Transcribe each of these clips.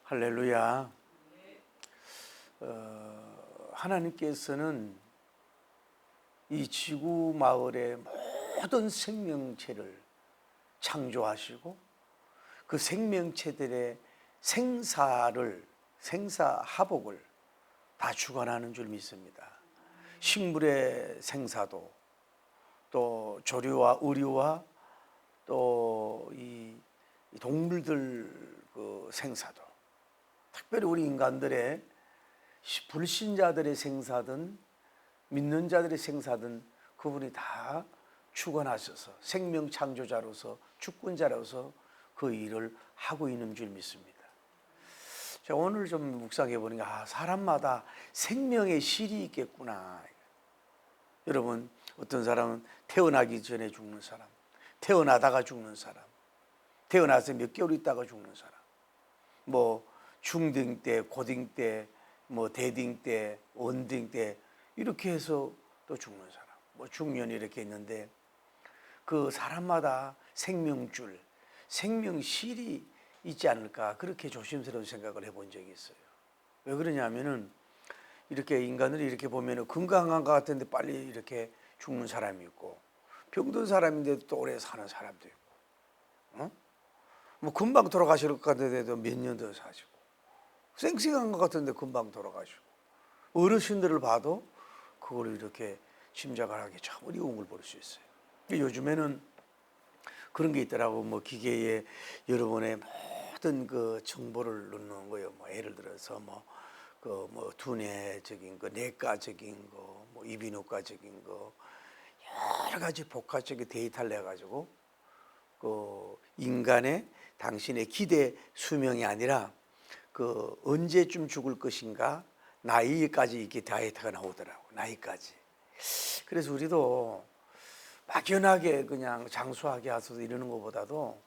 할렐루야. 하나님께서는 이 지구 마을의 모든 생명체를 창조하시고 그 생명체들의 생사합복을 다 주관하는 줄 믿습니다. 식물의 생사도, 또 조류와 의류와 또 이 동물들 그 생사도, 특별히 우리 인간들의 불신자들의 생사든 믿는 자들의 생사든 그분이 다 주관하셔서 생명 창조자로서 주권자로서 그 일을 하고 있는 줄 믿습니다. 제가 오늘 좀 묵상해 보니까 사람마다 생명의 실이 있겠구나. 여러분, 어떤 사람은 태어나기 전에 죽는 사람, 태어나다가 죽는 사람, 태어나서 몇 개월 있다가 죽는 사람, 뭐 중딩 때, 고딩 때, 뭐 대딩 때, 원딩 때 이렇게 해서 또 죽는 사람, 뭐 중년 이렇게 있는데 그 사람마다 생명줄, 생명실이 있지 않을까 그렇게 조심스러운 생각을 해본 적이 있어요. 왜 그러냐면은 이렇게 인간을 이렇게 보면은 건강한 것 같은데 빨리 이렇게 죽는 사람이 있고 병든 사람인데도 또 오래 사는 사람도 있고, 뭐 금방 돌아가실 것 같은데도 몇 년 더 사시고 쌩쌩한 것 같은데 금방 돌아가시고 어르신들을 봐도 그걸 이렇게 짐작을 하기 참 어려운 걸 볼 수 있어요. 요즘에는 그런 게 있더라고. 뭐 기계에 여러분의 모든 그 정보를 넣는 거예요. 뭐 예를 들어서 뭐 두뇌적인 거, 내과적인 거, 뭐 이비인후과적인 거 여러 가지 복합적인 데이터를 내 가지고 그 인간의 당신의 기대 수명이 아니라 그 언제쯤 죽을 것인가 나이까지 이게 데이터가 나오더라고. 나이까지. 그래서 우리도 막연하게 그냥 장수하게 하소서 이러는 것보다도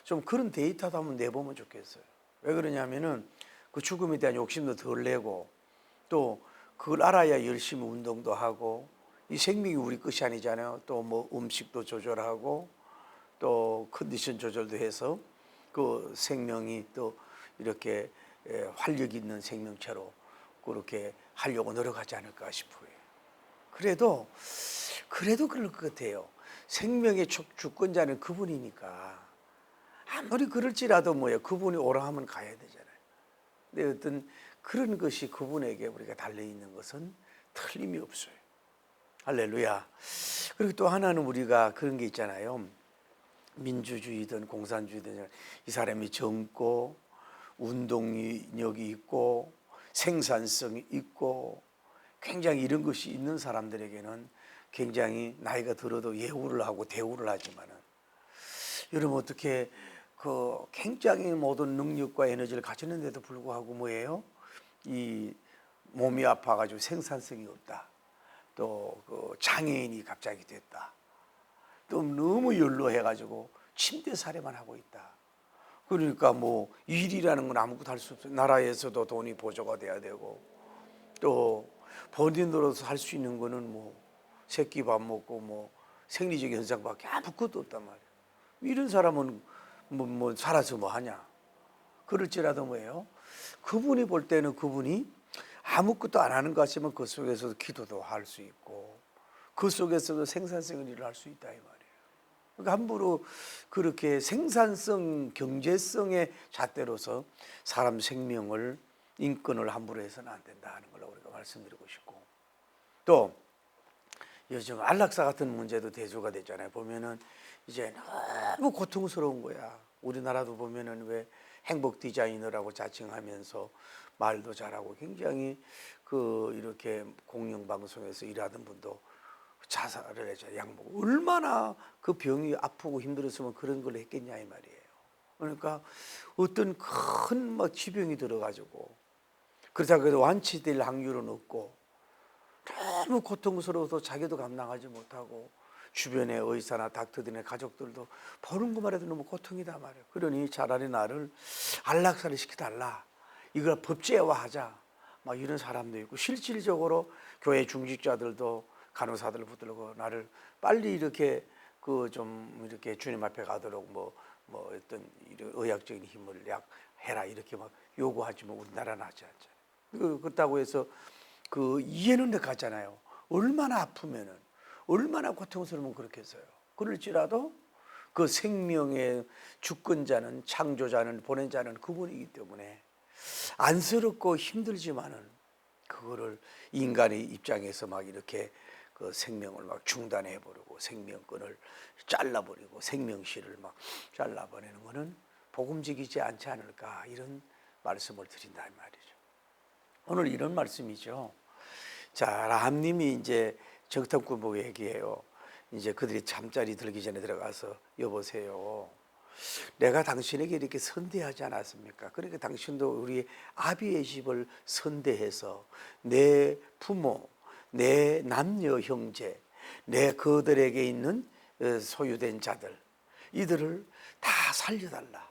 좀 그런 데이터도 한번 내보면 좋겠어요. 왜 그러냐면은 그 죽음에 대한 욕심도 덜 내고 또 그걸 알아야 열심히 운동도 하고 이 생명이 우리 것이 아니잖아요. 또 뭐 음식도 조절하고 또 컨디션 조절도 해서 그 생명이 또 이렇게 활력 있는 생명체로 그렇게 하려고 노력하지 않을까 싶어요. 그래도 그럴 것 같아요. 생명의 주권자는 그분이니까 아무리 그럴지라도 뭐예요. 그분이 오라 하면 가야 되잖아요. 근데 어떤 그런 것이 그분에게 우리가 달려있는 것은 틀림이 없어요. 할렐루야. 그리고 또 하나는 우리가 그런 게 있잖아요. 민주주의든 공산주의든 이 사람이 젊고 운동력이 있고 생산성이 있고 굉장히 이런 것이 있는 사람들에게는 굉장히 나이가 들어도 예우를 하고 대우를 하지만은 여러분 어떻게 그 굉장히 모든 능력과 에너지를 가졌는데도 불구하고 뭐예요? 이 몸이 아파가지고 생산성이 없다. 또 그 장애인이 갑자기 됐다. 또 너무 연로해가지고 침대 살이만 하고 있다. 그러니까 뭐 일이라는 건 아무것도 할 수 없어요. 나라에서도 돈이 보조가 돼야 되고 또 본인으로서 할 수 있는 거는 뭐 새끼 밥 먹고 뭐 생리적 현상밖에 아무것도 없단 말이에요. 이런 사람은 뭐 살아서 뭐 하냐. 그럴지라도 뭐예요? 그분이 볼 때는 그분이 아무것도 안 하는 것 같지만 그 속에서도 기도도 할 수 있고 그 속에서도 생산성을 일을 할 수 있다 이 말이에요. 그러니까 함부로 그렇게 생산성, 경제성의 잣대로서 사람 생명을 인권을 함부로 해서는 안 된다 하는 걸 우리가 말씀드리고 싶고 또 요즘 안락사 같은 문제도 대두가 됐잖아요. 보면은 이제 너무 고통스러운 거야. 우리나라도 보면은 왜 행복 디자이너라고 자칭하면서 말도 잘하고 굉장히 그 이렇게 공영방송에서 일하던 분도 자살을 했잖아요. 약먹고 얼마나 그 병이 아프고 힘들었으면 그런 걸 했겠냐 이 말이에요. 그러니까 어떤 큰 막 지병이 들어가지고 그렇다고 해서 완치될 확률은 없고 너무 고통스러워서 자기도 감당하지 못하고 주변의 의사나 닥터들의 가족들도 보는 것만 해도 너무 고통이다 말이에요. 그러니 차라리 나를 안락사를 시켜달라. 이걸 법제화하자. 막 이런 사람도 있고 실질적으로 교회 중직자들도 간호사들 붙들고 나를 빨리 이렇게 그 좀 이렇게 주님 앞에 가도록 뭐 어떤 의학적인 힘을 해라 이렇게 막 요구하지만 우리나라는 하지 않잖아요. 그렇다고 해서 그 이해는 가잖아요. 얼마나 아프면은, 얼마나 고통스러우면 그렇게 했어요. 그럴지라도 그 생명의 주권자는, 창조자는, 보낸 자는 그분이기 때문에 안쓰럽고 힘들지만은 그거를 인간의 입장에서 막 이렇게 그 생명을 막 중단해 버리고 생명권을 잘라버리고 생명실을 막 잘라버리는 거는 복음직이지 않지 않을까, 이런 말씀을 드린다 이 말이죠. 오늘 이런 말씀이죠. 자, 라합님이 이제 정탐꾼 얘기해요. 이제 그들이 잠자리 들기 전에 들어가서 여보세요, 내가 당신에게 이렇게 선대하지 않았습니까? 그러니까 당신도 우리 아비의 집을 선대해서 내 부모, 내 남녀 형제, 내 그들에게 있는 소유된 자들, 이들을 다 살려달라.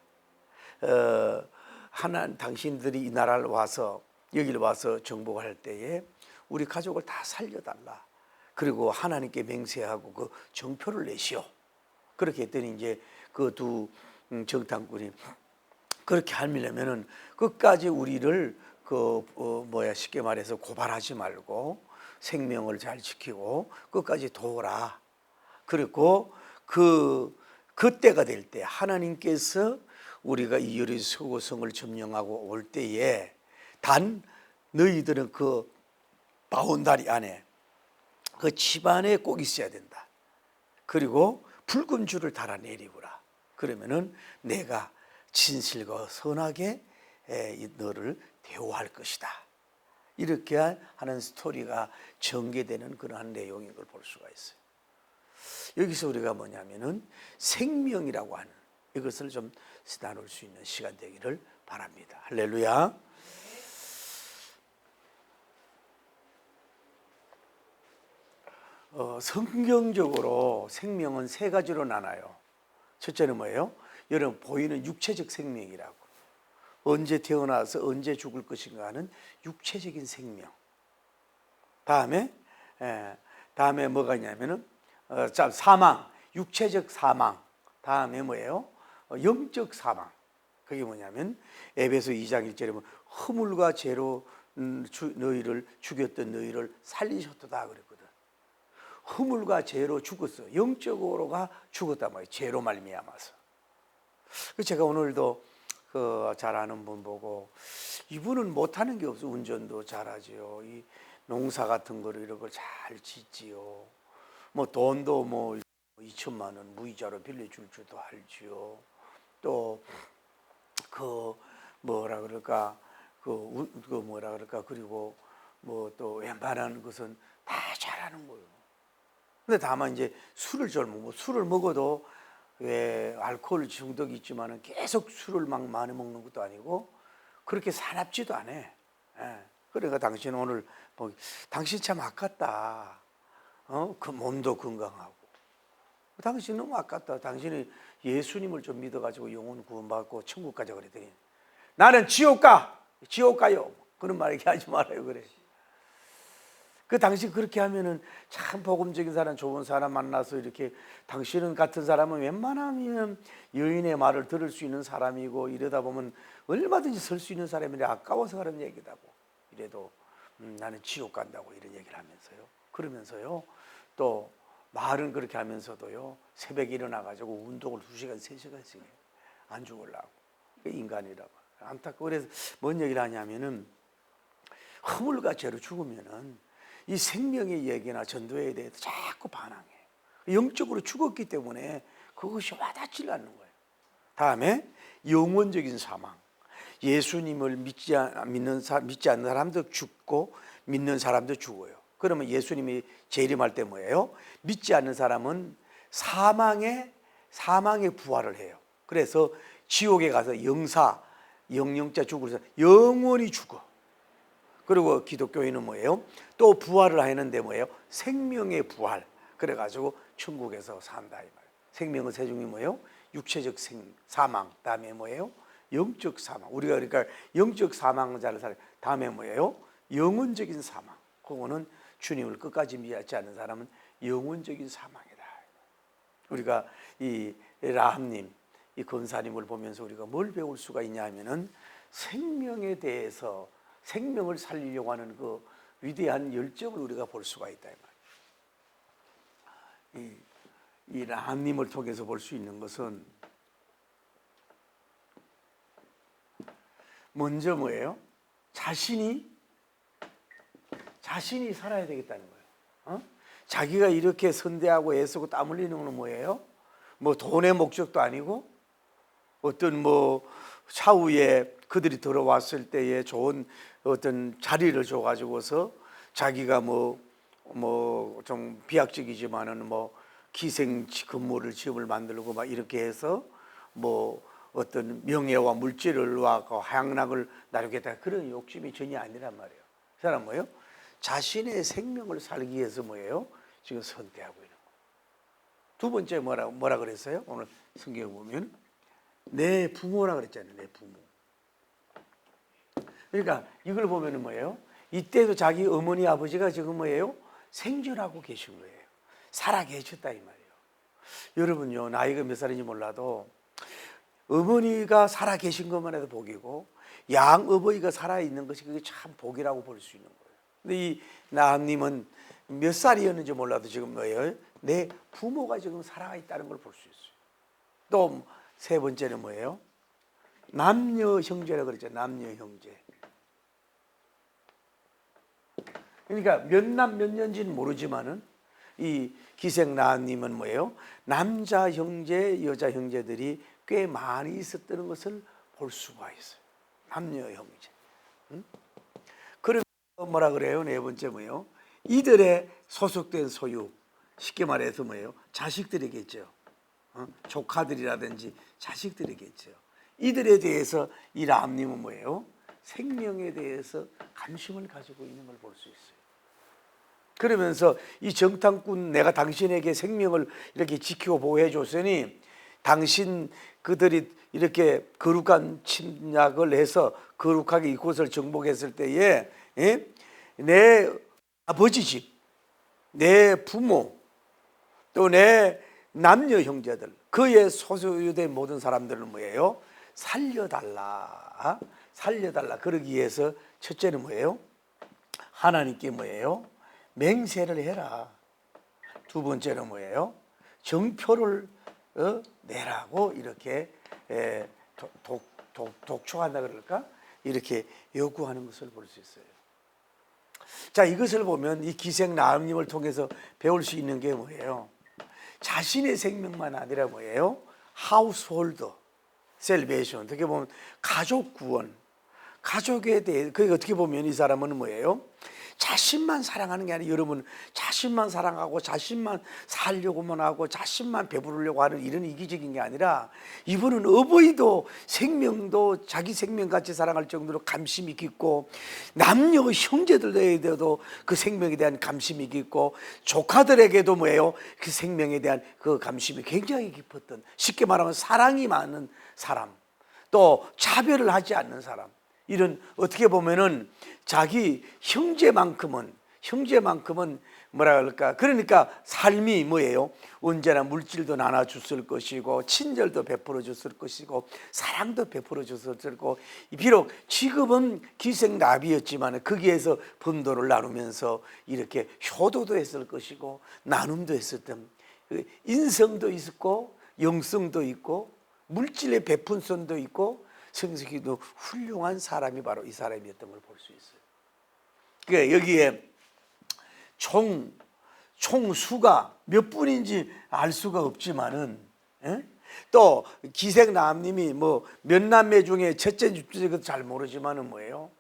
당신들이 이 나라를 와서, 여기를 와서 정복할 때에 우리 가족을 다 살려달라. 그리고 하나님께 맹세하고 그 정표를 내시오. 그렇게 했더니 이제 그 두 정탐꾼이 그렇게 하려면은 끝까지 우리를 쉽게 말해서 고발하지 말고 생명을 잘 지키고 끝까지 도우라. 그리고 그때가 될 때 하나님께서 우리가 이 여리고 성을 점령하고 올 때에 단 너희들은 그 바운다리 안에 그 집안에 꼭 있어야 된다. 그리고 붉은 줄을 달아 내리구라. 그러면은 내가 진실과 선하게 너를 대우할 것이다. 이렇게 하는 스토리가 전개되는 그러한 내용인 걸 볼 수가 있어요. 여기서 우리가 뭐냐면은 생명이라고 하는 이것을 좀 나눌 수 있는 시간 되기를 바랍니다. 할렐루야. 성경적으로 생명은 세 가지로 나눠요. 첫째는 뭐예요? 여러분 보이는 육체적 생명이라고, 언제 태어나서 언제 죽을 것인가 하는 육체적인 생명. 다음에 뭐가 있냐면은 사망, 육체적 사망. 다음에 뭐예요? 영적 사망. 그게 뭐냐면 에베소 2장 1절에 보면 허물과 죄로 너희를 죽였던 너희를 살리셨다 그랬거든. 허물과 죄로 죽었어. 영적으로가 죽었단 말이에요. 죄로 말미암아서. 제가 오늘도 잘 아는 분 보고, 이분은 못하는 게 없어. 운전도 잘하지요. 이 농사 같은 거를 이런 걸 잘 짓지요. 뭐 돈도 뭐 2천만 원 무이자로 빌려줄 줄도 알지요. 또 그리고 뭐 또 웬만한 것은 다 잘하는 거예요. 근데 다만 이제 술을 먹어도 왜 알코올 중독이 있지만은 계속 술을 막 많이 먹는 것도 아니고 그렇게 사납지도 않아. 그러니까 당신은 오늘 당신 참 아깝다. 그 몸도 건강하고. 당신 너무 아깝다. 당신이 예수님을 좀 믿어가지고 영혼 구원받고 천국 가자 그랬더니 나는 지옥 가요. 그런 말 얘기하지 말아요. 그래. 당신 그렇게 하면은 참 복음적인 사람, 좋은 사람 만나서 이렇게, 당신은 같은 사람은 웬만하면 여인의 말을 들을 수 있는 사람이고 이러다 보면 얼마든지 설 수 있는 사람인데 아까워서 그런 얘기다고. 이래도 나는 지옥 간다고 이런 얘기를 하면서요. 그러면서요. 또 말은 그렇게 하면서도요. 새벽에 일어나가지고 운동을 2시간, 3시간씩 안 죽으려고. 인간이라고. 안타깝고. 그래서 뭔 얘기를 하냐면은 허물과 죄로 죽으면은 이 생명의 얘기나 전도에 대해서 자꾸 반항해. 영적으로 죽었기 때문에 그것이 와닿지 않는 거예요. 다음에 영원적인 사망. 예수님을 믿지 않는 사람도 죽고 믿는 사람도 죽어요. 그러면 예수님이 재림할 때 뭐예요? 믿지 않는 사람은 사망의 부활을 해요. 그래서 지옥에 가서 영영자 죽을 영원히 죽어. 그리고 기독교인은 뭐예요? 또 부활을 하는데 뭐예요? 생명의 부활. 그래가지고 천국에서 산다 이 말. 생명의 세 종이 뭐예요? 육체적 사망. 다음에 뭐예요? 영적 사망. 우리가 그러니까 영적 사망자를 살. 다음에 뭐예요? 영혼적인 사망. 그거는 주님을 끝까지 믿지 않는 사람은 영혼적인 사망이다. 우리가 이 라합님 이 권사님을 보면서 우리가 뭘 배울 수가 있냐 하면은 생명에 대해서 생명을 살리려고 하는 그 위대한 열정을 우리가 볼 수가 있다 이 말이에요. 이 라합님을 통해서 볼 수 있는 것은 먼저 뭐예요? 자신이 살아야 되겠다는 거예요. 자기가 이렇게 선대하고 애쓰고 땀 흘리는 건 뭐예요? 뭐 돈의 목적도 아니고 어떤 뭐 차후에 그들이 들어왔을 때에 좋은 어떤 자리를 줘가지고서 자기가 뭐 좀 비약적이지만은 뭐 기생 건물을 집을 만들고 막 이렇게 해서 뭐 어떤 명예와 물질을 와고 향락을 나누겠다 그런 욕심이 전혀 아니란 말이에요. 그 사람 뭐예요? 자신의 생명을 살기 위해서 뭐예요? 지금 선택하고 있는 거예요. 두 번째 뭐라 그랬어요? 오늘 성경 보면 내 부모라 그랬잖아요. 내 부모. 그러니까 이걸 보면은 뭐예요? 이때도 자기 어머니 아버지가 지금 뭐예요? 생존하고 계신 거예요. 살아 계셨다 이 말이에요. 여러분요, 나이가 몇 살인지 몰라도 어머니가 살아 계신 것만 해도 복이고 양어버이가 살아 있는 것이 그게 참 복이라고 볼 수 있는 거예요. 근데 이 나함님은 몇 살이었는지 몰라도 지금 뭐예요? 내 부모가 지금 살아 있다는 걸 볼 수 있어요. 또 세 번째는 뭐예요? 남녀 형제라고 그랬죠. 남녀 형제. 그러니까 몇 남 몇 년지는 모르지만은 이 기생 나함님은 뭐예요? 남자 형제, 여자 형제들이 꽤 많이 있었다는 것을 볼 수가 있어요. 남녀 형제. 그러면 뭐라 그래요? 네 번째 뭐예요? 이들의 소속된 소유, 쉽게 말해서 뭐예요? 자식들이겠죠. 조카들이라든지 자식들이겠죠. 이들에 대해서 이 라합님은 뭐예요? 생명에 대해서 관심을 가지고 있는 걸 볼 수 있어요. 그러면서 이 정탐꾼 내가 당신에게 생명을 이렇게 지키고 보호해 줬으니 당신 그들이 이렇게 거룩한 침략을 해서 거룩하게 이곳을 정복했을 때에 내 아버지 집, 내 부모, 또 내 남녀 형제들, 그의 소유된 모든 사람들은 뭐예요? 살려달라. 그러기 위해서 첫째는 뭐예요? 하나님께 뭐예요? 맹세를 해라. 두 번째는 뭐예요? 정표를 내라고 이렇게 독촉한다 그럴까? 이렇게 요구하는 것을 볼 수 있어요. 자, 이것을 보면 이 기생 나함님을 통해서 배울 수 있는 게 뭐예요? 자신의 생명만 아니라 뭐예요? 하우스홀드 셀베이션, 어떻게 보면 가족 구원, 가족에 대해 그게 어떻게 보면 이 사람은 뭐예요? 자신만 사랑하는 게 아니라 여러분 자신만 사랑하고 자신만 살려고만 하고 자신만 배부르려고 하는 이런 이기적인 게 아니라 이분은 어버이도 생명도 자기 생명같이 사랑할 정도로 감심이 깊고 남녀 형제들에게도 그 생명에 대한 감심이 깊고 조카들에게도 뭐예요? 그 생명에 대한 그 감심이 굉장히 깊었던, 쉽게 말하면 사랑이 많은 사람, 또 차별을 하지 않는 사람, 이런 어떻게 보면은 자기 형제만큼은 뭐라 그럴까? 그러니까 삶이 뭐예요? 언제나 물질도 나눠줬을 것이고 친절도 베풀어 줬을 것이고 사랑도 베풀어 줬을 것이고 비록 직업은 기생나비였지만 거기에서 분도를 나누면서 이렇게 효도도 했을 것이고 나눔도 했었던 인성도 있었고 영성도 있고 물질의 베푼성도 있고 성숙이도 훌륭한 사람이 바로 이 사람이었던 걸 볼 수 있어요. 그러니까 여기에 총수가 몇 분인지 알 수가 없지만은 또 기생 나함님이 뭐 몇 남매 중에 첫째인지 둘째인지 잘 모르지만은 뭐예요?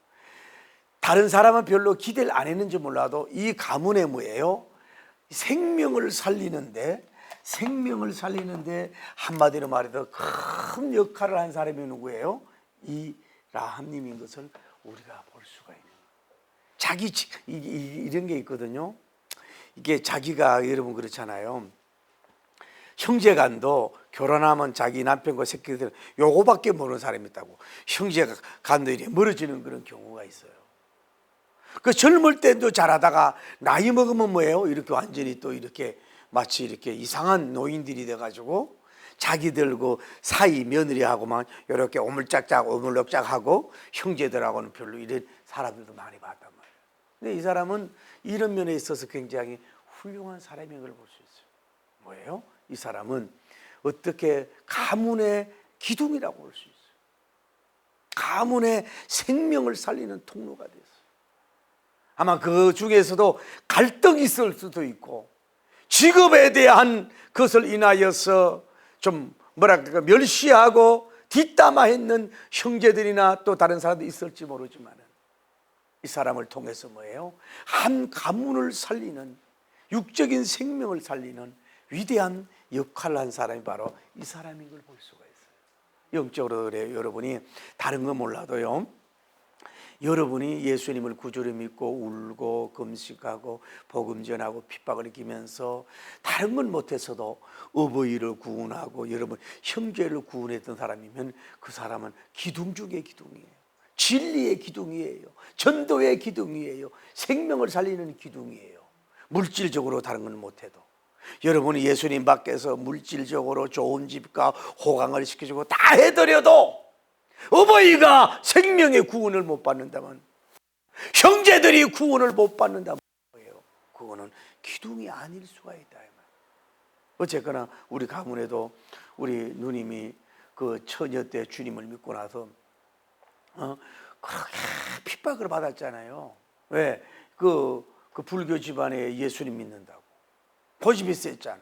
다른 사람은 별로 기대를 안 했는지 몰라도 이 가문에 뭐예요? 생명을 살리는데 한마디로 말해도 큰 역할을 한 사람이 누구예요? 이 라합님인 것을 우리가 볼 수가 있는 거예요. 이런 게 있거든요. 이게 자기가 여러분 그렇잖아요. 형제간도 결혼하면 자기 남편과 새끼들 요거밖에 모르는 사람이 있다고. 형제간도 이렇게 멀어지는 그런 경우가 있어요. 그 젊을 때도 잘하다가 나이 먹으면 뭐예요? 이렇게 완전히 또 이렇게 마치 이렇게 이상한 노인들이 돼가지고 자기들 사이 며느리하고만 이렇게 오물짝짝 오물럭짝하고 형제들하고는 별로 이런 사람들도 많이 봤단 말이에요. 근데 이 사람은 이런 면에 있어서 굉장히 훌륭한 사람인 걸 볼 수 있어요. 뭐예요? 이 사람은 어떻게 가문의 기둥이라고 볼 수 있어요. 가문의 생명을 살리는 통로가 됐어요. 아마 그 중에서도 갈등이 있을 수도 있고 직업에 대한 것을 인하여서 좀 뭐랄까 멸시하고 뒷담화했는 형제들이나 또 다른 사람도 있을지 모르지만 이 사람을 통해서 뭐예요? 한 가문을 살리는, 육적인 생명을 살리는 위대한 역할을 한 사람이 바로 이 사람인 걸 볼 수가 있어요. 영적으로 그래요. 여러분이 다른 건 몰라도요, 여러분이 예수님을 구주로 믿고 울고 금식하고 복음 전하고 핍박을 이기면서 다른 건 못해서도 어버이를 구원하고 여러분 형제를 구원했던 사람이면 그 사람은 기둥 중의 기둥이에요. 진리의 기둥이에요. 전도의 기둥이에요. 생명을 살리는 기둥이에요. 물질적으로 다른 건 못해도 여러분이 예수님 밖에서 물질적으로 좋은 집과 호강을 시켜주고 다 해드려도 어버이가 생명의 구원을 못 받는다면, 형제들이 구원을 못 받는다면 뭐예요? 그거는 기둥이 아닐 수가 있다. 어쨌거나 우리 가문에도 우리 누님이 그 처녀 때 주님을 믿고 나서 그렇게 핍박을 받았잖아요. 왜? 그 불교 집안에 예수님 믿는다고 고집이 셌잖아.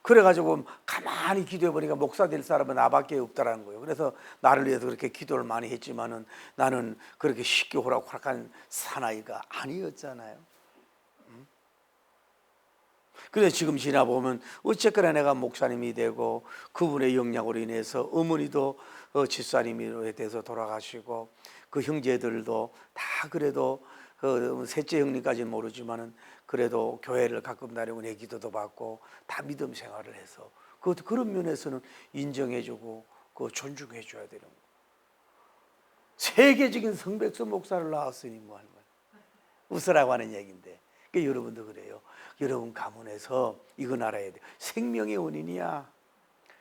그래가지고 가만히 기도해보니까 목사 될 사람은 나밖에 없다라는 거예요. 그래서 나를 위해서 그렇게 기도를 많이 했지만은 나는 그렇게 쉽게 호락호락한 사나이가 아니었잖아요. 그래서 지금 지나보면 어쨌거나 내가 목사님이 되고 그분의 영향으로 인해서 어머니도 집사님이 돼서 돌아가시고 그 형제들도 다 그래도 셋째 형님까지는 모르지만은 그래도 교회를 가끔 다니고 내 기도도 받고 다 믿음 생활을 해서 그런 면에서는 인정해주고 존중해줘야 되는 거예요. 세계적인 성백서 목사를 낳았으니 뭐 하는 거예요. 웃으라고 하는 얘기인데, 그러니까 여러분도 그래요. 여러분 가문에서 이건 알아야 돼요. 생명의 원인이야.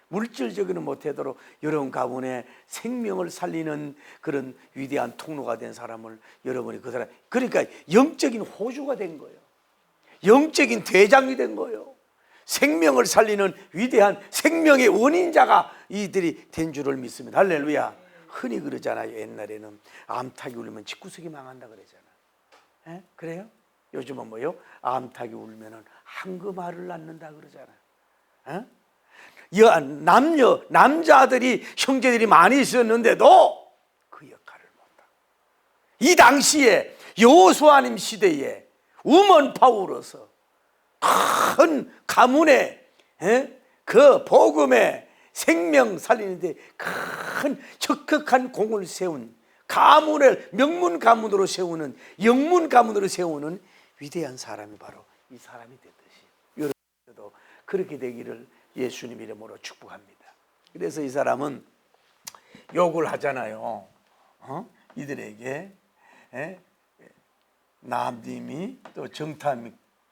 물질적으로는 못하도록 여러분 가문에 생명을 살리는 그런 위대한 통로가 된 사람을 여러분이 그 사람, 그러니까 영적인 호주가 된 거예요. 영적인 대장이 된 거예요. 생명을 살리는 위대한 생명의 원인자가 이들이 된 줄을 믿습니다. 할렐루야. 흔히 그러잖아요. 옛날에는 암탉이 울면 집구석이 망한다 그러잖아요. 그래요? 요즘은 뭐요? 암탉이 울면은 황금알을 낳는다 그러잖아요. 남자들이 형제들이 많이 있었는데도 그 역할을 못하고, 이 당시에 여호수아님 시대에 우먼 파워로서 큰 가문에 그 복음의 생명 살리는데 큰 적극한 공을 세운 가문을 명문 가문으로 세우는, 영문 가문으로 세우는 위대한 사람이 바로 이 사람이 됐듯이 여러분들도 그렇게 되기를 예수님 이름으로 축복합니다. 그래서 이 사람은 욕을 하잖아요. 이들에게 남님이 또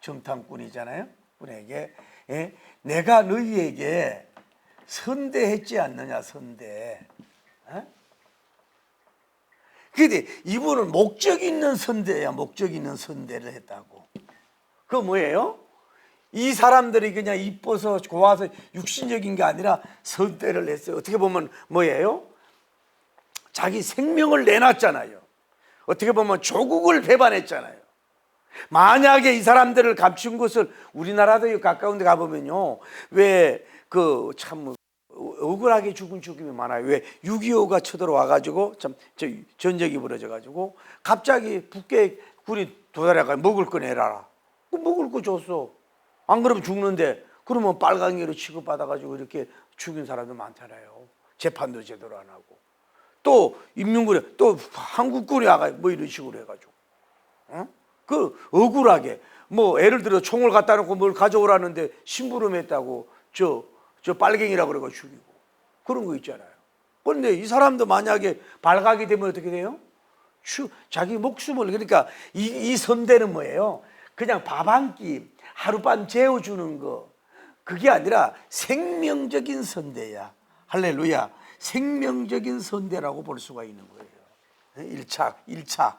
정탐꾼이잖아요. 분에게 내가 너희에게 선대했지 않느냐, 선대. 근데 이분은 목적 있는 선대야. 목적 있는 선대를 했다고. 그거 뭐예요? 이 사람들이 그냥 이뻐서 좋아서 육신적인 게 아니라 선대를 했어요. 어떻게 보면 뭐예요? 자기 생명을 내놨잖아요. 어떻게 보면 조국을 배반했잖아요. 만약에 이 사람들을 감춘 것을 우리나라도 가까운 데 가보면요, 왜 참 억울하게 죽은 죽음이 많아요. 왜 6.25가 쳐들어와가지고 참 전쟁이 벌어져가지고 갑자기 북괴 군이 도달해가 먹을 거 내놔라. 먹을 거 줬어. 안 그러면 죽는데, 그러면 빨강이로 취급받아가지고 이렇게 죽인 사람도 많잖아요. 재판도 제대로 안 하고. 또 인민군에 또 한국군이 와가 뭐 이런 식으로 해가지고 그 억울하게 뭐 예를 들어 총을 갖다 놓고 뭘 가져오라는데 심부름했다고 저 빨갱이라고 그래가 죽이고 그런 거 있잖아요. 그런데 이 사람도 만약에 발각이 되면 어떻게 돼요? 자기 목숨을, 그러니까 이 선대는 뭐예요? 그냥 밥 한 끼 하룻밤 재워주는 거, 그게 아니라 생명적인 선대야. 할렐루야. 생명적인 선대라고 볼 수가 있는 거예요. 1차.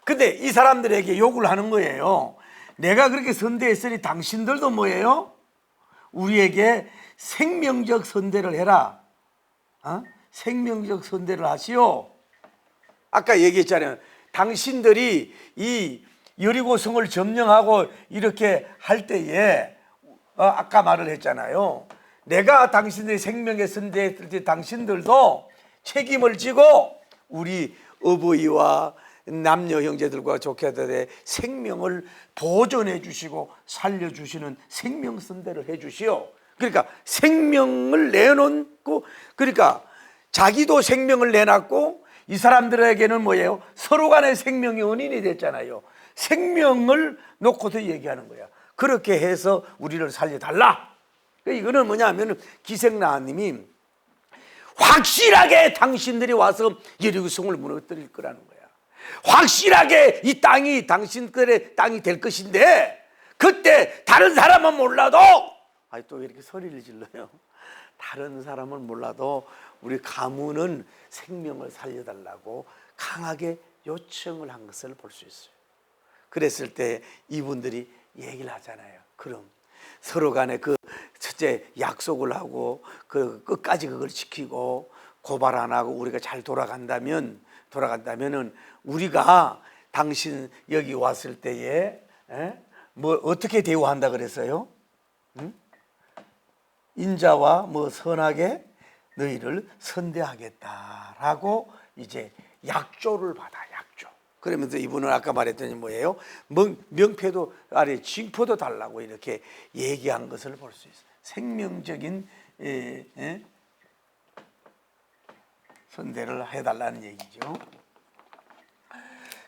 근데 이 사람들에게 욕을 하는 거예요. 내가 그렇게 선대했으니 당신들도 뭐예요? 우리에게 생명적 선대를 해라. 생명적 선대를 하시오. 아까 얘기했잖아요. 당신들이 이 여리고성을 점령하고 이렇게 할 때에 아까 말을 했잖아요. 내가 당신들의 생명에 선대했을 때 당신들도 책임을 지고 우리 어버이와 남녀 형제들과 조카들의 생명을 보존해 주시고 살려주시는 생명 선대를 해 주시오. 그러니까 생명을 내놓고, 그러니까 자기도 생명을 내놨고 이 사람들에게는 뭐예요? 서로 간의 생명이 은인이 됐잖아요. 생명을 놓고서 얘기하는 거야. 그렇게 해서 우리를 살려달라. 이거는 뭐냐 하면 기생나님이 확실하게 당신들이 와서 여리고성을 무너뜨릴 거라는 거야. 확실하게 이 땅이 당신들의 땅이 될 것인데, 그때 다른 사람은 몰라도, 또 이렇게 소리를 질러요. 다른 사람은 몰라도 우리 가문은 생명을 살려달라고 강하게 요청을 한 것을 볼 수 있어요. 그랬을 때 이분들이 얘기를 하잖아요. 그럼 서로 간에 그 첫째 약속을 하고 그 끝까지 그걸 지키고 고발 안 하고 우리가 잘 돌아간다면은 우리가 당신 여기 왔을 때에 뭐 어떻게 대우한다 그랬어요? 인자와 뭐 선하게 너희를 선대하겠다라고 이제 약조를 받아. 약조. 그러면서 이분은 아까 말했더니 뭐예요? 명패도 아래 징표도 달라고 이렇게 얘기한 것을 볼 수 있어요. 생명적인 선대를 해달라는 얘기죠.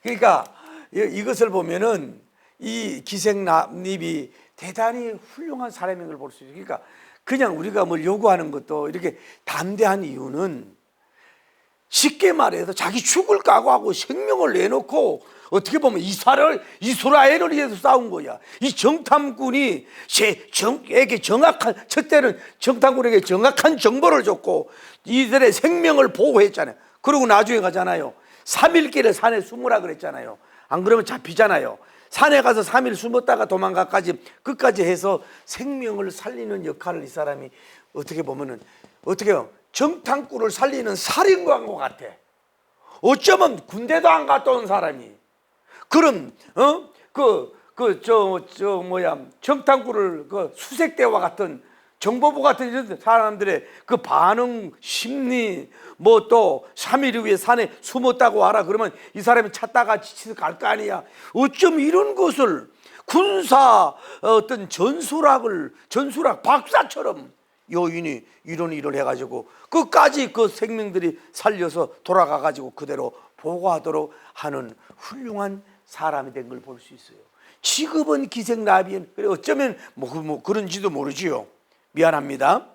그러니까 이것을 보면은 이 기생나립이 대단히 훌륭한 사람인 걸 볼 수 있어요. 그러니까 그냥 우리가 뭘 요구하는 것도 이렇게 담대한 이유는 쉽게 말해서 자기 죽을 각오하고 생명을 내놓고 어떻게 보면 이스라엘을 위해서 싸운 거야. 이 정탐꾼이 첫째는 정탐꾼에게 정확한 정보를 줬고 이들의 생명을 보호했잖아요. 그리고 나중에 가잖아요. 3일길을 산에 숨으라 그랬잖아요. 안 그러면 잡히잖아요. 산에 가서 3일 숨었다가 도망가까지 끝까지 해서 생명을 살리는 역할을 이 사람이 어떻게 보면은 정탐꾼을 살리는 살인관과 같아. 어쩌면 군대도 안 갔다 온 사람이 그럼 정탐꾼을 수색대와 같은 정보부 같은 이런 사람들의 그 반응 심리 뭐 또 3일 후에 산에 숨었다고 와라 그러면 이 사람이 찾다가 지쳐서 갈 거 아니야. 어쩜 이런 것을 군사 어떤 전술학 박사처럼 여인이 이런 일을 해가지고 끝까지 그 생명들이 살려서 돌아가가지고 그대로 보고하도록 하는 훌륭한 사람이 된 걸 볼 수 있어요. 직업은 기생나비엔 어쩌면 뭐 그런지도 모르지요. 미안합니다.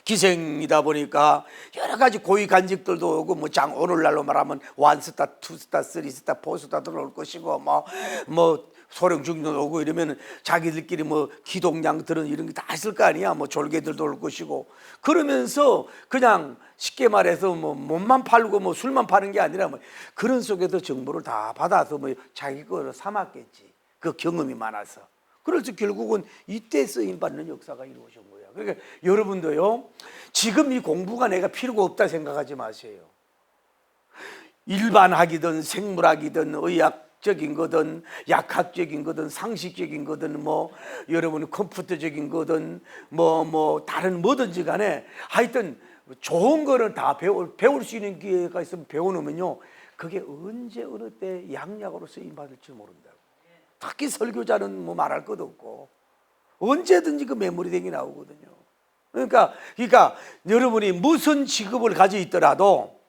기생이다 보니까 여러 가지 고위 간직들도 오고 오늘날로 말하면 1스타, 2스타, 3스타, 4스타 들어올 것이고 뭐 소령 중도 오고 이러면 자기들끼리 뭐 기동량들은 이런 게 다 있을 거 아니야. 뭐 졸개들도 올 것이고 그러면서 그냥 쉽게 말해서 뭐 몸만 팔고 뭐 술만 파는 게 아니라 뭐 그런 속에서 정보를 다 받아서 뭐 자기 거로 삼았겠지. 그 경험이 많아서. 그래서 결국은 이때 쓰임받는 역사가 이루어진 거야. 그러니까 여러분도요, 지금 이 공부가 내가 필요가 없다 생각하지 마세요. 일반학이든 생물학이든 의학적인 거든 약학적인 거든 상식적인 거든 뭐 여러분 컴퓨터적인 거든 뭐 다른 뭐든지 간에 하여튼 좋은 거는 다 배울 수 있는 기회가 있으면 배워놓으면요, 그게 언제 어느 때 양약으로 쓰임받을지 모른다고. 특히 설교자는 뭐 말할 것도 없고 언제든지 그 메모리댕이 나오거든요. 그러니까 여러분이 무슨 직업을 가지고 있더라도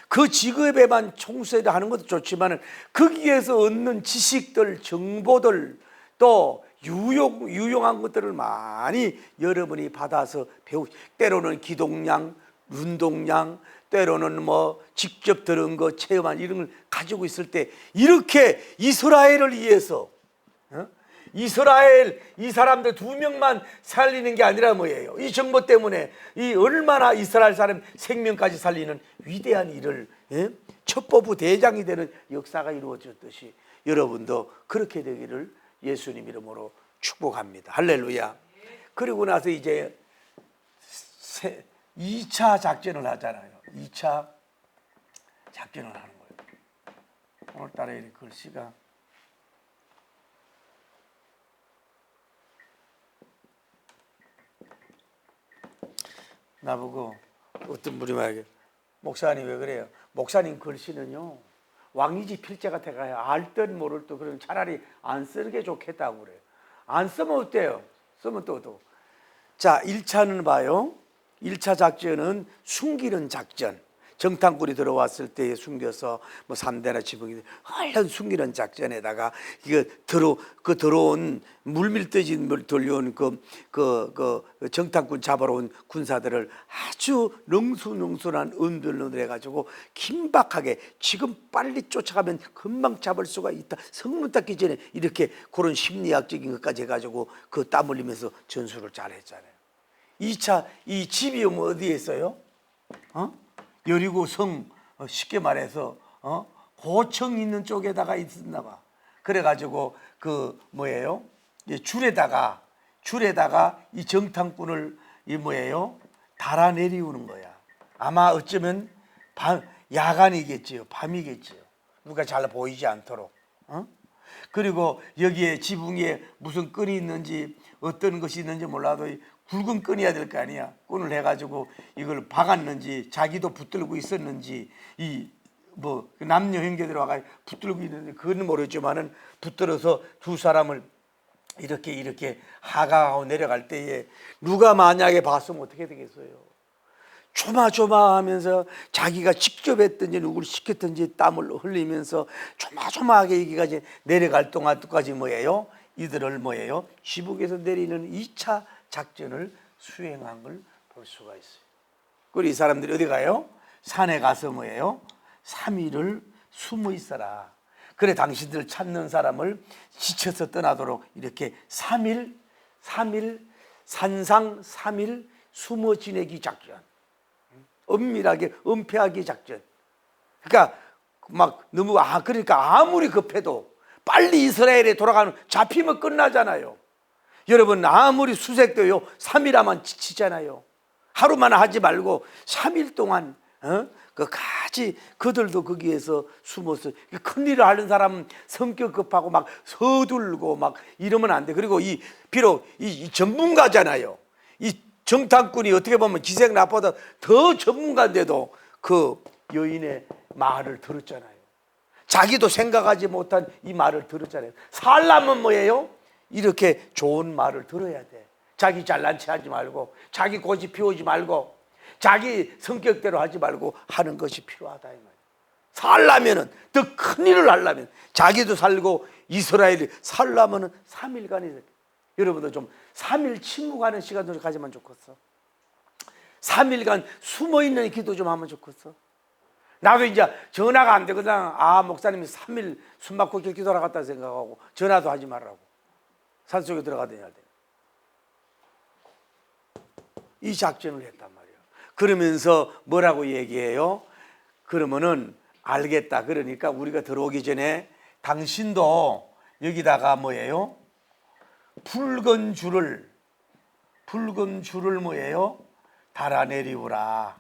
그 직업에만 총수를 하는 것도 좋지만 거기에서 얻는 지식들, 정보들 또 유용한 것들을 많이 여러분이 받아서 때로는 기동량, 운동량, 때로는 뭐 직접 들은 거, 체험한 이런 걸 가지고 있을 때 이렇게 이스라엘을 위해서 이스라엘 이 사람들 2명만 살리는 게 아니라 뭐예요? 이 정보 때문에 이 얼마나 이스라엘 사람 생명까지 살리는 위대한 일을 첩보부 대장이 되는 역사가 이루어졌듯이 여러분도 그렇게 되기를 예수님 이름으로 축복합니다. 할렐루야. 그리고 나서 이제 2차 작전을 하잖아요. 2차 작전을 하는 거예요. 오늘따라 이 글씨가 나보고 어떤 분이 말하게 목사님 왜 그래요? 목사님 글씨는요 왕이지 필자 같아가요. 알듯 모를 듯 그럼 차라리 안 쓰는 게 좋겠다고 그래요. 안 쓰면 어때요? 쓰면 또. 자, 1차는 봐요. 1차 작전은 숨기는 작전. 정탐꾼이 들어왔을 때 숨겨서 뭐 3대나 지붕이 얼른 숨기는 작전에다가 이거 들어온 물밀듯이 돌려온 그 정탐꾼 잡아러 온 군사들을 아주 능수능순한 은들로 해가지고 긴박하게 지금 빨리 쫓아가면 금방 잡을 수가 있다. 성문 닫기 전에 이렇게 그런 심리학적인 것까지 해가지고 그 땀 흘리면서 전술을 잘 했잖아요. 2차 이 집이 어디에 있어요? 여리고 성 쉽게 말해서 고청 있는 쪽에다가 있었나 봐. 그래가지고 그 뭐예요? 줄에다가 이 정탐꾼을 이 뭐예요? 달아내리우는 거야. 아마 어쩌면 야간이겠지요, 밤이겠지요. 누가 잘 보이지 않도록. 그리고 여기에 지붕에 무슨 끈이 있는지 어떤 것이 있는지 몰라도 굵은 끈이야 될 거 아니야. 끈을 해가지고 이걸 박았는지 자기도 붙들고 있었는지 이 뭐 남녀 형제들 와가 붙들고 있는지 그건 모르지만은 붙들어서 두 사람을 이렇게 하강하고 내려갈 때에 누가 만약에 봤으면 어떻게 되겠어요? 조마조마하면서 자기가 직접 했든지 누구를 시켰든지 땀을 흘리면서 조마조마하게 여기까지 내려갈 동안까지 뭐예요? 이들을 뭐예요? 지붕에서 내리는 2차 작전을 수행한 걸 볼 수가 있어요. 그리고 이 사람들이 어디 가요? 산에 가서 뭐예요? 3일을 숨어 있어라. 그래 당신들 찾는 사람을 지쳐서 떠나도록 이렇게 3일 산상 3일 숨어 지내기 작전. 은밀하게 은폐하기 작전. 그러니까 막 너무 그러니까 아무리 급해도 빨리 이스라엘에 돌아가는 잡히면 끝나잖아요. 여러분 아무리 수색도요 3일 하면 지치잖아요. 하루만 하지 말고 3일 동안 같이 그들도 거기에서 숨어서 큰일을 하는 사람은 성격 급하고 막 서둘고 막 이러면 안 돼. 그리고 비록 이 전문가잖아요. 이 정탐꾼이 어떻게 보면 기생 나보다 더 전문가인데도 그 여인의 말을 들었잖아요. 자기도 생각하지 못한 이 말을 들었잖아요. 살려면 뭐예요? 이렇게 좋은 말을 들어야 돼. 자기 잘난 체 하지 말고 자기 고집 피우지 말고 자기 성격대로 하지 말고 하는 것이 필요하다 이 말이에요. 살려면은 더 큰 일을 하려면 자기도 살고 이스라엘이 살려면은 3일간이 여러분도 좀 3일 침묵하는 시간을 가지면 좋겠어. 3일간 숨어있는 기도 좀 하면 좋겠어. 나도 이제 전화가 안 되거든. 목사님이 3일 숨 막고 기도하러 갔다 생각하고 전화도 하지 말라고. 산속에 들어가더니 할 때. 이 작전을 했단 말이에요. 그러면서 뭐라고 얘기해요? 그러면은 알겠다. 그러니까 우리가 들어오기 전에 당신도 여기다가 뭐예요? 붉은 줄을 뭐예요? 달아내리우라.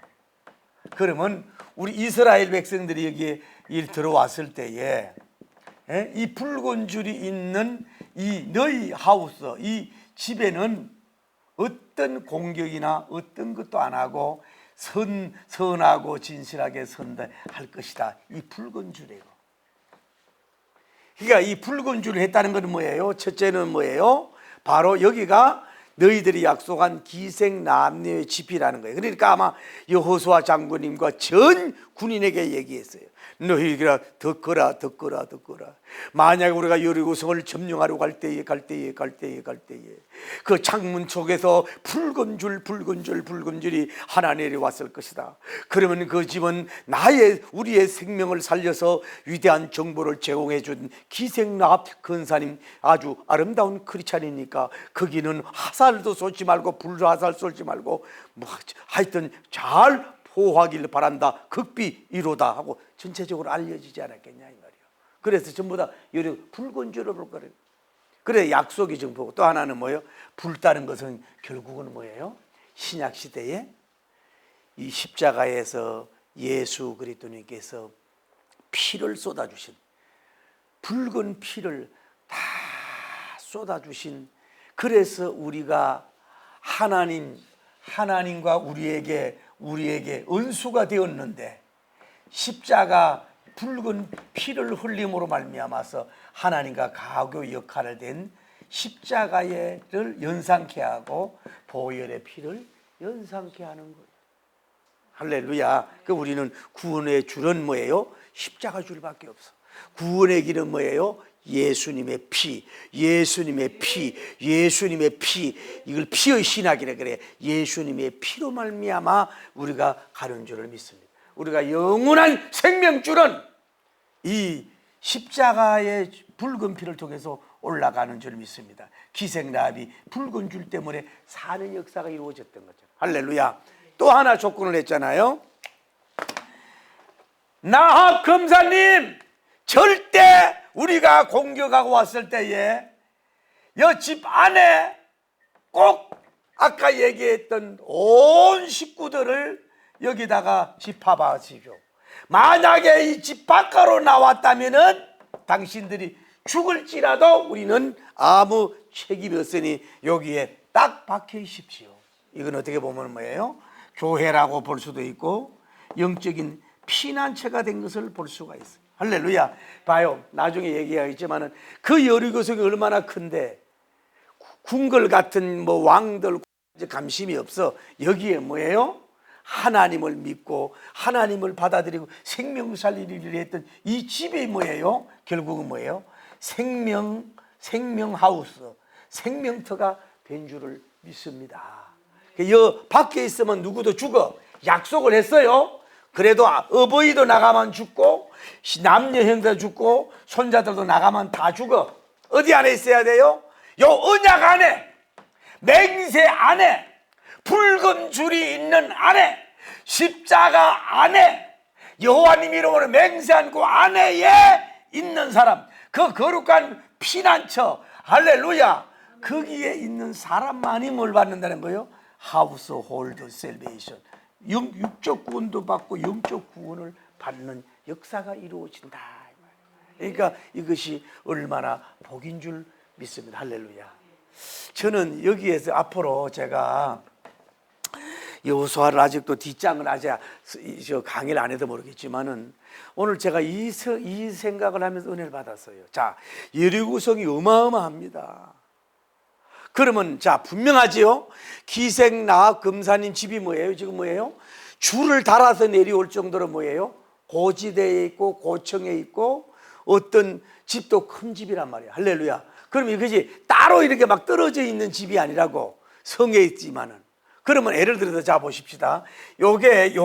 그러면 우리 이스라엘 백성들이 여기에 들어왔을 때에 이 붉은 줄이 있는 이 너희 하우스, 이 집에는 어떤 공격이나 어떤 것도 안 하고 선하고 진실하게 선다 할 것이다. 이 붉은 줄이에요. 그러니까 이 붉은 줄을 했다는 것은 뭐예요? 첫째는 뭐예요? 바로 여기가 너희들이 약속한 기생 남녀의 집이라는 거예요. 그러니까 아마 여호수아 장군님과 전 군인에게 얘기했어요. 너희가 듣거라. 만약 우리가 여리고성을 점령하러 갈 때에 그 창문 속에서 붉은 줄이 하나 내려왔을 것이다. 그러면 그 집은 우리의 생명을 살려서 위대한 정보를 제공해 준 기생라합 근사님, 아주 아름다운 크리스찬이니까 거기는 화살도 쏘지 말고 불화살 쏘지 말고 하여튼 잘 보호하길 바란다. 극비 1호다 하고 전체적으로 알려지지 않았겠냐 이 말이에요. 그래서 전부 다 붉은 줄을 볼 거래요. 그래 약속이 정보고, 또 하나는 뭐예요? 불다는 것은 결국은 뭐예요? 신약 시대에 이 십자가에서 예수 그리스도님께서 피를 쏟아주신, 붉은 피를 다 쏟아주신, 그래서 우리가 하나님과 우리에게 은수가 되었는데, 십자가 붉은 피를 흘림으로 말미암아서 하나님과 가교 역할을 된 십자가를 연상케 하고 보혈의 피를 연상케 하는 거예요. 할렐루야. 그 우리는 구원의 줄은 뭐예요? 십자가 줄밖에 없어. 구원의 길은 뭐예요? 예수님의 피. 이걸 피의 신학이라 그래. 예수님의 피로 말미암아 우리가 가는 줄을 믿습니다. 우리가 영원한 생명줄은 이 십자가의 붉은 피를 통해서 올라가는 줄 믿습니다. 기생라합이 붉은 줄 때문에 사는 역사가 이루어졌던 거죠. 할렐루야. 또 하나 조건을 했잖아요. 나합 검사님, 절대 우리가 공격하고 왔을 때에 이 집 안에 꼭 아까 얘기했던 온 식구들을 여기다가 집합하시죠. 만약에 이 집 밖으로 나왔다면은 당신들이 죽을지라도 우리는 아무 책임이 없으니 여기에 딱 박혀 있십시오. 이건 어떻게 보면 뭐예요? 교회라고 볼 수도 있고 영적인 피난처가 된 것을 볼 수가 있어요. 할렐루야. 봐요, 나중에 얘기하겠지만은 그 여리고성이 얼마나 큰데 궁궐 같은 왕들 감심이 없어. 여기에 뭐예요? 하나님을 믿고 하나님을 받아들이고 생명 살리기를 했던 이 집이 뭐예요? 결국은 뭐예요? 생명하우스, 생명터가 된 줄을 믿습니다. 여 밖에 있으면 누구도 죽어. 약속을 했어요. 그래도 어버이도 나가면 죽고 남녀 형제도 죽고 손자들도 나가면 다 죽어. 어디 안에 있어야 돼요? 요 언약 안에, 맹세 안에, 붉은 줄이 있는 안에, 십자가 안에, 여호와님 이름으로 맹세한 그 안에 있는 사람, 그 거룩한 피난처, 할렐루야, 거기에 있는 사람만이 뭘 받는다는 거예요? 하우스 홀드 셀베이션, 육적 구원도 받고 영적 구원을 받는 역사가 이루어진다. 그러니까 이것이 얼마나 복인 줄 믿습니다. 할렐루야. 저는 여기에서 앞으로 제가 여호수아를 아직도 뒷장을 아직 강의를 안 해도 모르겠지만은 오늘 제가 이 생각을 하면서 은혜를 받았어요. 자, 여리고성이 어마어마합니다. 그러면 자, 분명하지요? 기생라합 검사님 집이 뭐예요? 지금 뭐예요? 줄을 달아서 내려올 정도로 뭐예요? 고지대에 있고 고층에 있고 어떤 집도 큰 집이란 말이에요. 할렐루야. 그럼 이것이 따로 이렇게 막 떨어져 있는 집이 아니라고, 성에 있지만은. 그러면 예를 들어서 자 보십시다. 요게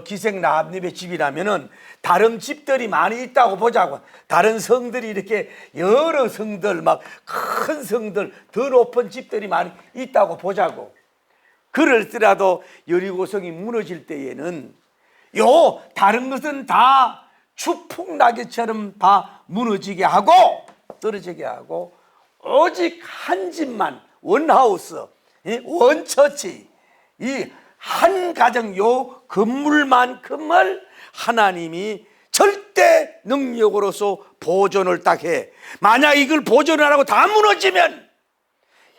기생라합님의 집이라면은 다른 집들이 많이 있다고 보자고. 다른 성들이 이렇게 여러 성들, 막 큰 성들, 더 높은 집들이 많이 있다고 보자고. 그럴지라도 여리고성이 무너질 때에는 다른 것은 다 추풍낙엽처럼 다 무너지게 하고 떨어지게 하고 오직 한 집만, 원하우스, 원처치, 이 한 가정 요 건물만큼을 하나님이 절대 능력으로서 보존을 딱 해. 만약 이걸 보존을 안 하고 다 무너지면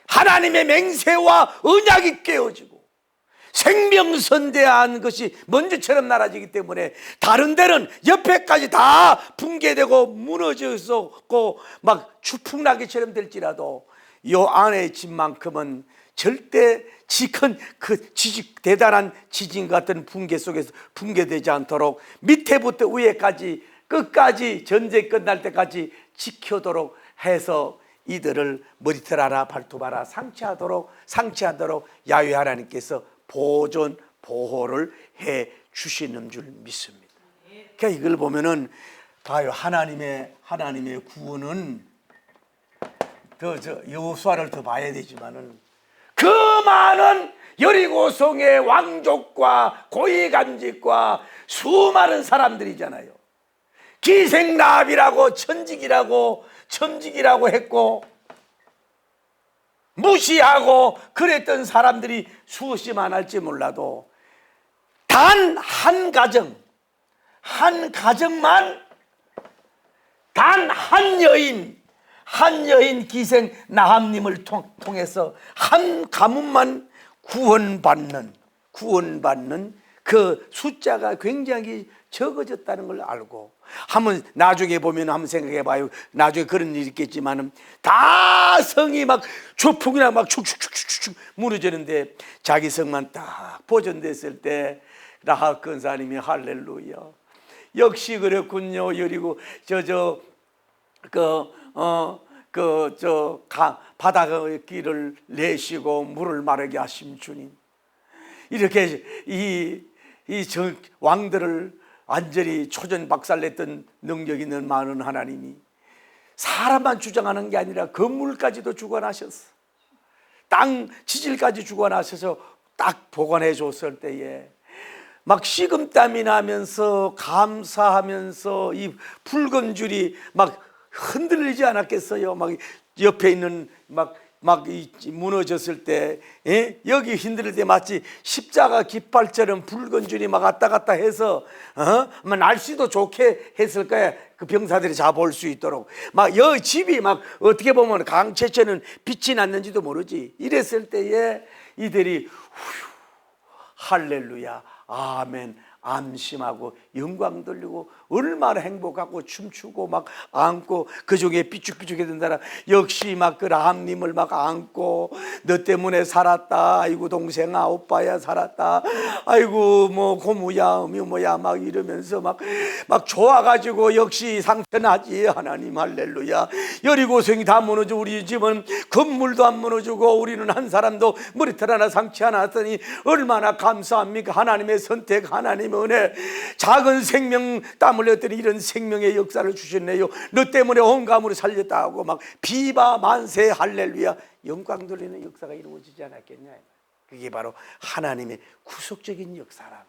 하나님의 맹세와 언약이 깨어지고 생명선대한 것이 먼지처럼 날아지기 때문에 다른 데는 옆에까지 다 붕괴되고 무너졌고 막 추풍나기처럼 될지라도 요 안의 집만큼은 절대 큰 대단한 지진 같은 붕괴 속에서 붕괴되지 않도록 밑에부터 위에까지 끝까지 전쟁 끝날 때까지 지켜도록 해서 이들을 머리털 하나 발톱 하나 상치하도록 야훼 하나님께서 보존 보호를 해 주시는 줄 믿습니다. 그러니까 이걸 보면은 봐요. 하나님의 구원은 여호수아를 더 봐야 되지만은 그 많은 여리고성의 왕족과 고위간직과 수많은 사람들이잖아요. 기생나합이라고 천직이라고 했고 무시하고 그랬던 사람들이 수없이 많을지 몰라도 단 한 가정만 단 한 여인 기생 나합님을 통해서 한 가문만 구원받는 그 숫자가 굉장히 적어졌다는 걸 알고 한번 나중에 보면 한번 생각해 봐요. 나중에 그런 일이 있겠지만은 다 성이 막 조풍이나 막 축축축축 무너지는데 자기 성만 딱 보존됐을 때 라합 권사님이 할렐루야 역시 그랬군요. 여리고 바다의 길을 내시고 물을 마르게 하심 주님. 이렇게 이 왕들을 완전히 초전박살냈던 능력 있는 많은 하나님이 사람만 주장하는 게 아니라 건물까지도 주관하셨어. 땅 지질까지 주관하셔서 딱 보관해 줬을 때에 막 식은땀이 나면서 감사하면서 이 붉은 줄이 막 흔들리지 않았겠어요? 막 옆에 있는 막 무너졌을 때, 여기 흔들릴 때 마치 십자가 깃발처럼 붉은 줄이 막 왔다 갔다 해서, 날씨도 좋게 했을 거야. 그 병사들이 잡아올 수 있도록. 막 여기 집이 막 어떻게 보면 강철처럼 빛이 났는지도 모르지. 이랬을 때에 이들이 할렐루야, 아멘, 안심하고 영광 돌리고 얼마나 행복하고 춤추고 막 안고 그 중에 삐죽삐죽했던 사람 역시 막 그 라합님을 막 안고 너 때문에 살았다. 아이고 동생아 오빠야 살았다. 아이고 뭐 고모야 어미모야 막 이러면서 막 좋아가지고 역시 상편하지. 하나님 할렐루야. 여리고성이 다 무너져 우리 집은 건물도 안 무너지고 우리는 한 사람도 머리털 하나 상치 않았더니 얼마나 감사합니까. 하나님의 선택 하나님의 은혜 작은 생명 땀 흘렸더니 이런 생명의 역사를 주셨네요. 너 때문에 온 가문을 살렸다고 막 비바 만세 할렐루야 영광 돌리는 역사가 이루어지지 않았겠냐. 그게 바로 하나님의 구속적인 역사라.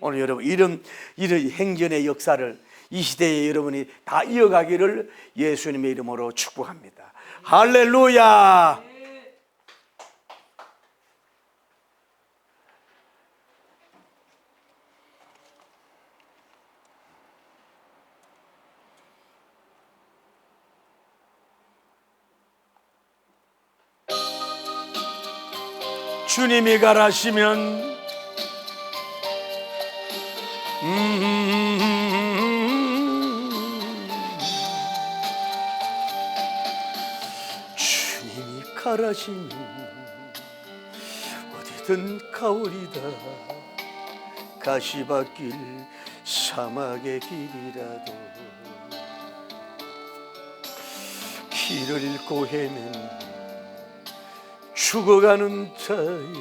오늘 여러분 이런 행전의 역사를 이 시대에 여러분이 다 이어가기를 예수님의 이름으로 축복합니다. 할렐루야. 주님이 가라시면 주님이 가라시면 어디든 가오리다. 가시밭길 사막의 길이라도 길을 잃고 헤맨 죽어가는 자에게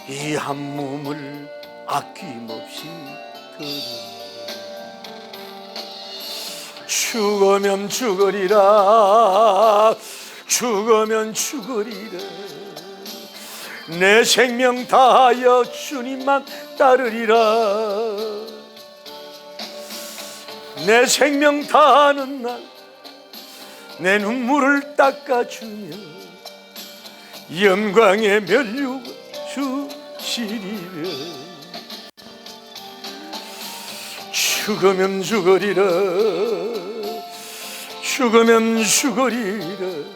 이 한 몸을 아낌없이 드려 죽으면 죽으리라 죽으면 죽으리라 내 생명 다하여 주님만 따르리라 내 생명 다하는 날 내 눈물을 닦아주며 영광의 면류가 주시리라 죽으면 죽으리라 죽으면 죽으리라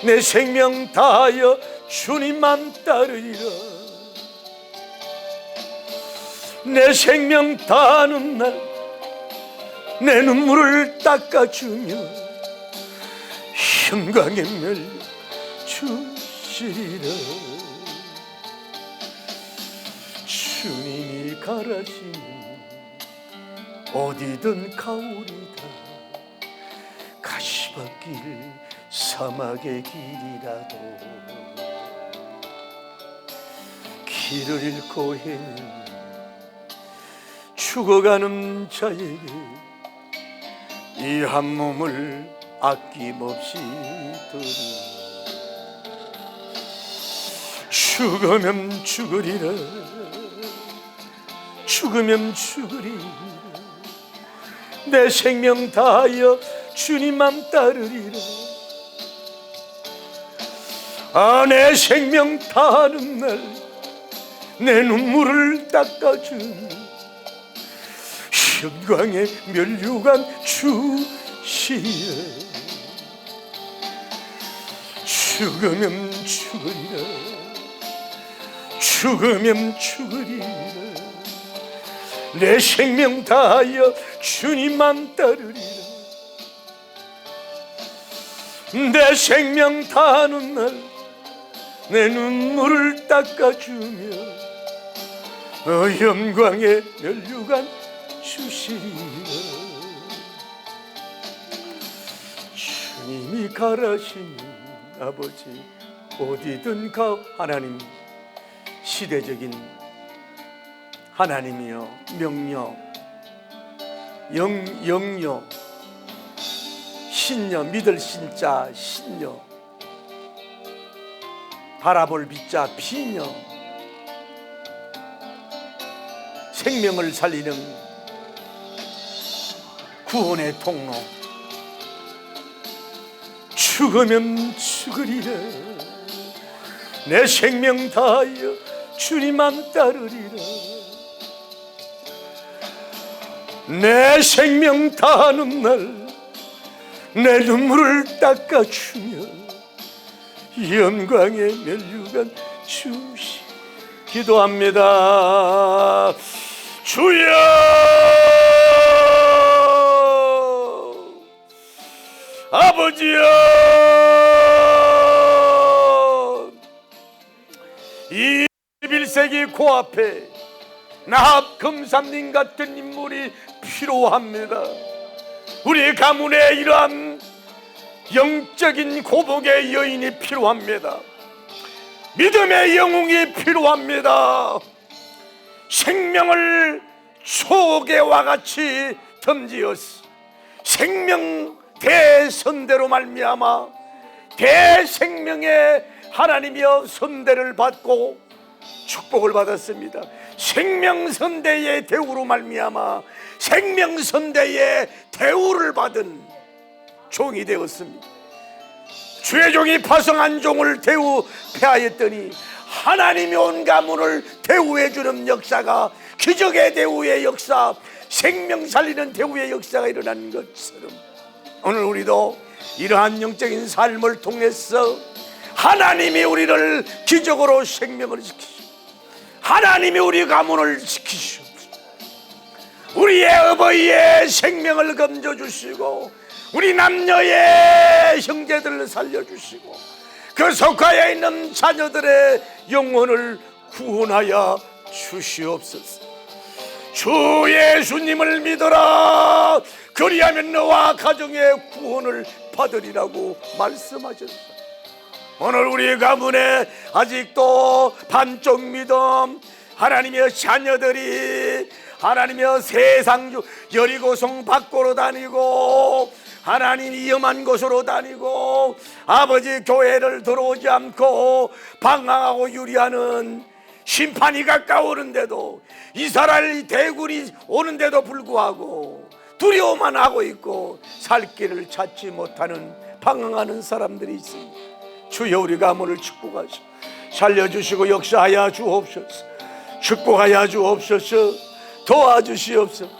내 생명 다하여 주님만 따르리라 내 생명 다하는 날 내 눈물을 닦아주며 영광의 면류 주시리라. 주님이 가라시면 어디든 가오리다. 가시밭길 사막의 길이라도 길을 잃고 헤매는 죽어가는 자에게 이 한 몸을 아낌없이 드리라. 죽으면 죽으리라. 죽으면 죽으리라. 내 생명 다하여 주님 맘 따르리라. 내 생명 다하는 날 내 눈물을 닦아주니 영광의 면류관 주시리라. 죽으면 죽으리라. 죽으면 죽으리라. 내 생명 다하여 주님 맘 따르리라. 내 생명 다하는 날 내 눈물을 닦아주며 영광의 면류관 주시리라. 주님이 가라시는 아버지 어디든 가. 하나님 시대적인 하나님이여 명령 영여 신여 믿을 신자 신여 바라볼 빛자 피녀 생명을 살리는 구원의 통로. 죽으면 죽으리라. 내 생명 다하여 주님 맘 따르리라. 내 생명 다하는 날 내 눈물을 닦아주며 영광의 면류관 주시. 기도합니다. 주여 아버지여, 21세기 코앞에 나합 금삼님 같은 인물이 필요합니다. 우리 가문에 이러한 영적인 고복의 여인이 필요합니다. 믿음의 영웅이 필요합니다. 생명을 초계와 같이 던지었어. 생명 대선대로 말미암아 대생명의 하나님이여 선대를 받고 축복을 받았습니다. 생명선대의 대우로 말미암아 생명선대의 대우를 받은 종이 되었습니다. 주의 종이 파송한 종을 대우패하였더니 하나님이 온 가문을 대우해주는 역사가, 기적의 대우의 역사, 생명 살리는 대우의 역사가 일어나는 것처럼 오늘 우리도 이러한 영적인 삶을 통해서 하나님이 우리를 기적으로 생명을 지키시고 하나님이 우리 가문을 지키시고 우리의 어버이의 생명을 건져주시고 우리 남녀의 형제들을 살려주시고 그 속하여 있는 자녀들의 영혼을 구원하여 주시옵소서. 주 예수님을 믿어라. 그리하면 너와 가정의 구원을 받으리라고 말씀하셨어요. 오늘 우리 가문에 아직도 반쪽 믿음, 하나님의 자녀들이 하나님의 세상 여리고성 밖으로 다니고 하나님 위험한 곳으로 다니고 아버지 교회를 들어오지 않고 방황하고 유리하는 심판이 가까우는데도 이스라엘 대군이 오는데도 불구하고 두려워만 하고 있고 살 길을 찾지 못하는 방황하는 사람들이 있습니다. 주여 우리 가문을 축복하시고 살려주시고 역사하여 주옵소서. 축복하여 주옵소서. 도와주시옵소서.